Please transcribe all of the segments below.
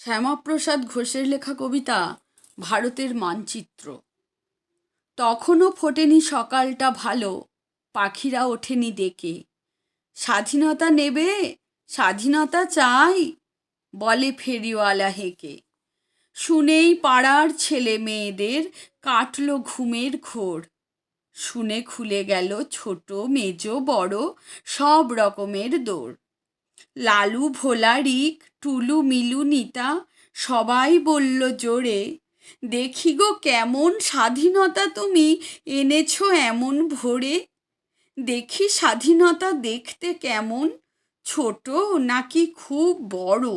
শ্যামাপ্রসাদ ঘোষের লেখা কবিতা ভারতের মানচিত্র। তখনও ফোটেনি সকালটা ভালো, পাখিরা ওঠেনি ডেকে। স্বাধীনতা নেবে, স্বাধীনতা চাই, বলে ফেরিওয়ালা হেঁকে। শুনেই পাড়ার ছেলে মেয়েদের কাটল ঘুমের ঘোর। শুনে খুলে গেল ছোট মেজ বড় সব রকমের দোর। লালু ভোলা রিক টুলু মিলু নিতা সবাই বলল জোরে, দেখি গো কেমন স্বাধীনতা তুমি এনেছো এমন ভোরে। দেখি স্বাধীনতা দেখতে কেমন, ছোট নাকি খুব বড়।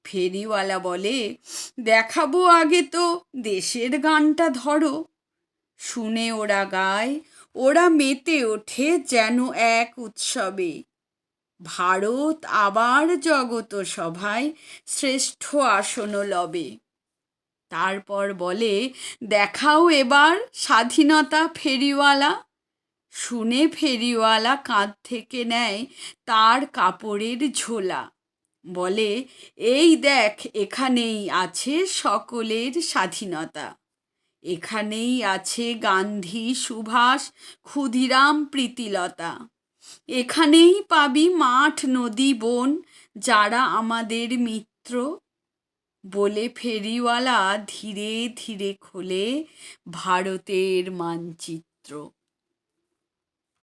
ফেরিওয়ালা বলে, দেখাবো আগে তো দেশের গানটা ধরো। শুনে ওরা গায়, ওরা মেতে ওঠে যেন এক উৎসবে। ভারত আবার জগত সভায় শ্রেষ্ঠ আসন লবে। তারপর বলে, দেখাও এবার স্বাধীনতা ফেরিওয়ালা। শুনে ফেরিওয়ালা কাঁধ থেকে নেয় তার কাপড়ের ঝোলা। বলে, এই দেখ এখানেই আছে সকলের স্বাধীনতা। এখানেই আছে গান্ধী সুভাষ ক্ষুদিরাম প্রীতিলতা। এখানেই পাবি মাঠ নদী বন যারা আমাদের মিত্র। বলে ফেরিওয়ালা ধীরে ধীরে খোলে ভারতের মানচিত্র।